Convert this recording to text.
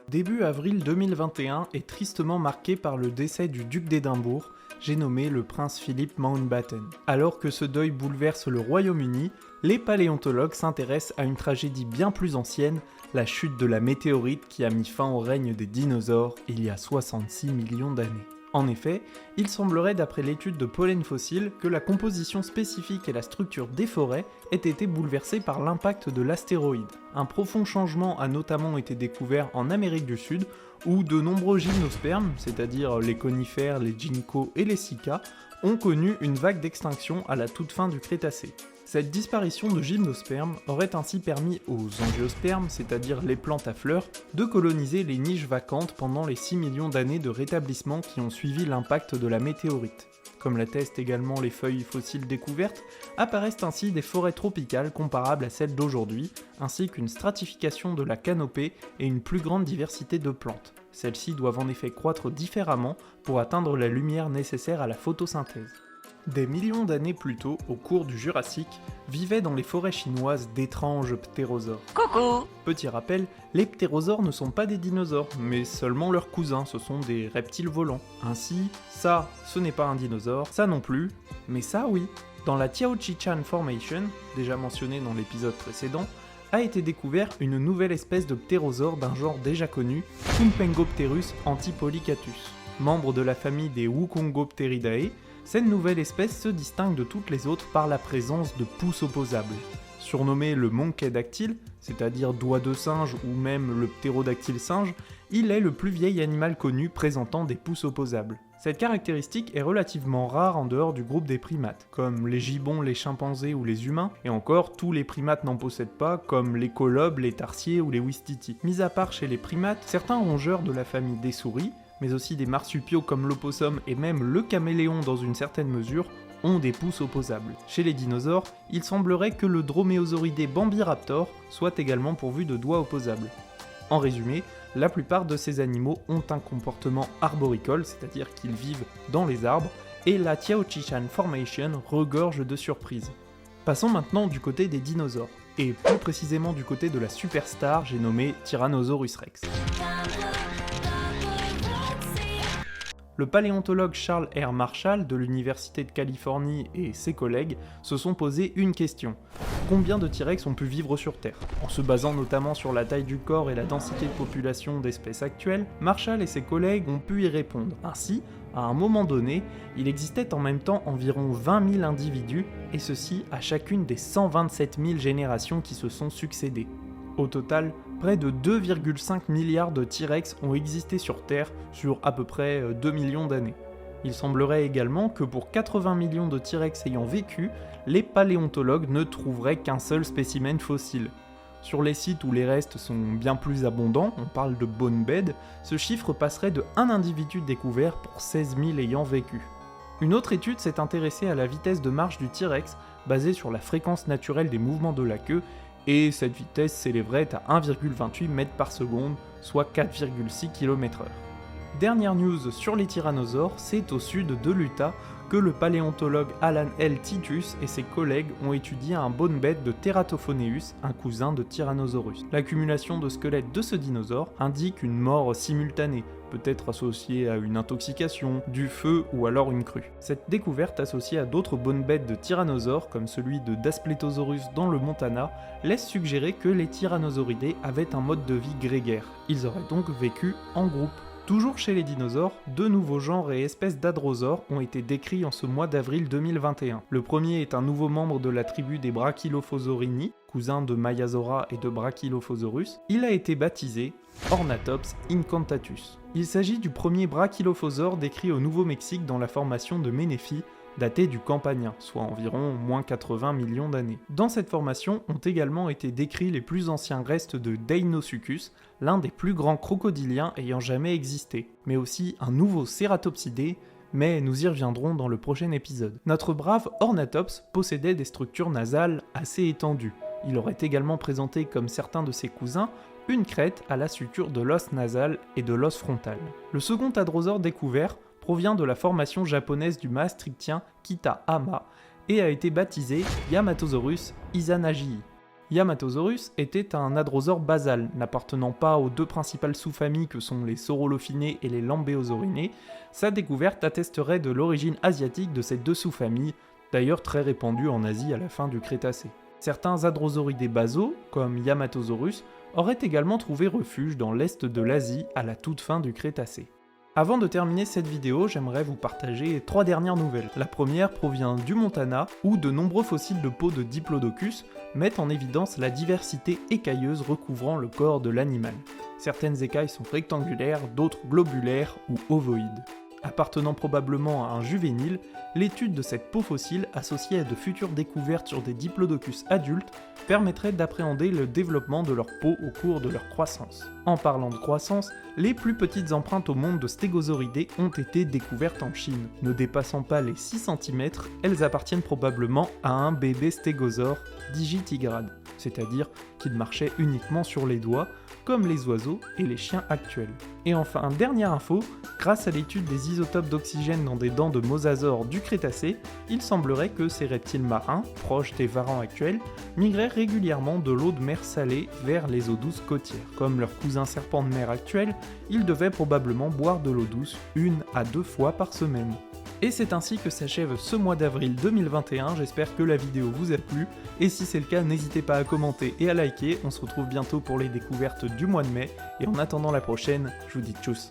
Début avril 2021 est tristement marqué par le décès du duc d'Édimbourg, j'ai nommé le prince Philip Mountbatten. Alors que ce deuil bouleverse le Royaume-Uni, les paléontologues s'intéressent à une tragédie bien plus ancienne, la chute de la météorite qui a mis fin au règne des dinosaures il y a 66 millions d'années. En effet, il semblerait d'après l'étude de pollen fossile que la composition spécifique et la structure des forêts aient été bouleversées par l'impact de l'astéroïde. Un profond changement a notamment été découvert en Amérique du Sud, où de nombreux gymnospermes, c'est-à-dire les conifères, les ginkgos et les cycas, ont connu une vague d'extinction à la toute fin du Crétacé. Cette disparition de gymnospermes aurait ainsi permis aux angiospermes, c'est-à-dire les plantes à fleurs, de coloniser les niches vacantes pendant les 6 millions d'années de rétablissement qui ont suivi l'impact de la météorite. Comme l'attestent également les feuilles fossiles découvertes, apparaissent ainsi des forêts tropicales comparables à celles d'aujourd'hui, ainsi qu'une stratification de la canopée et une plus grande diversité de plantes. Celles-ci doivent en effet croître différemment pour atteindre la lumière nécessaire à la photosynthèse. Des millions d'années plus tôt, au cours du Jurassique, vivaient dans les forêts chinoises d'étranges ptérosaures. Coucou! Petit rappel, les ptérosaures ne sont pas des dinosaures, mais seulement leurs cousins, ce sont des reptiles volants. Ainsi, ça, ce n'est pas un dinosaure, ça non plus, mais ça oui. Dans la Tiaochichan Formation, déjà mentionnée dans l'épisode précédent, a été découvert une nouvelle espèce de ptérosaure d'un genre déjà connu, Kumpengopterus antipolycatus. Membre de la famille des Wukongopteridae, cette nouvelle espèce se distingue de toutes les autres par la présence de pouces opposables. Surnommé le monkey dactyle, c'est-à-dire doigt de singe ou même le ptérodactyle singe, il est le plus vieil animal connu présentant des pouces opposables. Cette caractéristique est relativement rare en dehors du groupe des primates, comme les gibbons, les chimpanzés ou les humains, et encore tous les primates n'en possèdent pas, comme les colobes, les tarsiers ou les ouistiti. Mis à part chez les primates, certains rongeurs de la famille des souris, mais aussi des marsupiaux comme l'opossum et même le caméléon dans une certaine mesure, ont des pouces opposables. Chez les dinosaures, il semblerait que le droméosauridé Bambiraptor soit également pourvu de doigts opposables. En résumé, la plupart de ces animaux ont un comportement arboricole, c'est-à-dire qu'ils vivent dans les arbres, et la Tiaochichan Formation regorge de surprises. Passons maintenant du côté des dinosaures, et plus précisément du côté de la superstar, j'ai nommé Tyrannosaurus Rex. Le paléontologue Charles R. Marshall de l'Université de Californie et ses collègues se sont posé une question. Combien de T-Rex ont pu vivre sur Terre? En se basant notamment sur la taille du corps et la densité de population d'espèces actuelles, Marshall et ses collègues ont pu y répondre. Ainsi, à un moment donné, il existait en même temps environ 20 000 individus, et ceci à chacune des 127 000 générations qui se sont succédées. Au total, près de 2,5 milliards de T-Rex ont existé sur Terre sur à peu près 2 millions d'années. Il semblerait également que pour 80 millions de T-Rex ayant vécu, les paléontologues ne trouveraient qu'un seul spécimen fossile. Sur les sites où les restes sont bien plus abondants, on parle de bone bed, ce chiffre passerait de 1 individu découvert pour 16 000 ayant vécu. Une autre étude s'est intéressée à la vitesse de marche du T-Rex, basée sur la fréquence naturelle des mouvements de la queue, et cette vitesse s'élèverait à 1,28 mètres par seconde, soit 4,6 km/h. Dernière news sur les tyrannosaures, c'est au sud de l'Utah que le paléontologue Alan L. Titus et ses collègues ont étudié un bone bed de Teratophoneus, un cousin de Tyrannosaurus. L'accumulation de squelettes de ce dinosaure indique une mort simultanée, peut-être associée à une intoxication, du feu ou alors une crue. Cette découverte associée à d'autres bone beds de tyrannosaures, comme celui de Daspletosaurus dans le Montana, laisse suggérer que les tyrannosauridés avaient un mode de vie grégaire. Ils auraient donc vécu en groupe. Toujours chez les dinosaures, deux nouveaux genres et espèces d'hadrosaures ont été décrits en ce mois d'avril 2021. Le premier est un nouveau membre de la tribu des Brachylophosaurinae, cousin de Maiasaura et de Brachylophosaurus. Il a été baptisé Ornathops incantatus. Il s'agit du premier brachylophosaure décrit au Nouveau-Mexique dans la formation de Menifee, datée du Campanien, soit environ moins 80 millions d'années. Dans cette formation ont également été décrits les plus anciens restes de Deinosuchus, l'un des plus grands crocodiliens ayant jamais existé, mais aussi un nouveau cératopsidé, mais nous y reviendrons dans le prochain épisode. Notre brave Ornathops possédait des structures nasales assez étendues. Il aurait également présenté, comme certains de ses cousins, une crête à la suture de l'os nasal et de l'os frontal. Le second hadrosaure découvert provient de la formation japonaise du maastrichtien Kitahama et a été baptisé Yamatosaurus izanagii. Yamatosaurus était un hadrosaure basal, n'appartenant pas aux deux principales sous-familles que sont les Saurolophinés et les Lambéosaurinés. Sa découverte attesterait de l'origine asiatique de ces deux sous-familles, d'ailleurs très répandues en Asie à la fin du Crétacé. Certains hadrosauridés basaux, comme Yamatosaurus, auraient également trouvé refuge dans l'est de l'Asie à la toute fin du Crétacé. Avant de terminer cette vidéo, j'aimerais vous partager 3 dernières nouvelles. La première provient du Montana, où de nombreux fossiles de peau de Diplodocus mettent en évidence la diversité écailleuse recouvrant le corps de l'animal. Certaines écailles sont rectangulaires, d'autres globulaires ou ovoïdes. Appartenant probablement à un juvénile, l'étude de cette peau fossile associée à de futures découvertes sur des Diplodocus adultes permettrait d'appréhender le développement de leur peau au cours de leur croissance. En parlant de croissance, les plus petites empreintes au monde de stégosauridés ont été découvertes en Chine. Ne dépassant pas les 6 cm, elles appartiennent probablement à un bébé stégosaure digitigrade, c'est-à-dire qu'il marchait uniquement sur les doigts, comme les oiseaux et les chiens actuels. Et enfin, dernière info, grâce à l'étude des isotopes d'oxygène dans des dents de mosasaures du Crétacé, il semblerait que ces reptiles marins, proches des varans actuels, migraient régulièrement de l'eau de mer salée vers les eaux douces côtières. Comme leurs cousins serpents de mer actuels, ils devaient probablement boire de l'eau douce 1 à 2 fois par semaine. Et c'est ainsi que s'achève ce mois d'avril 2021, j'espère que la vidéo vous a plu, et si c'est le cas, n'hésitez pas à commenter et à liker, on se retrouve bientôt pour les découvertes du mois de mai, et en attendant la prochaine, je vous dis tchuss.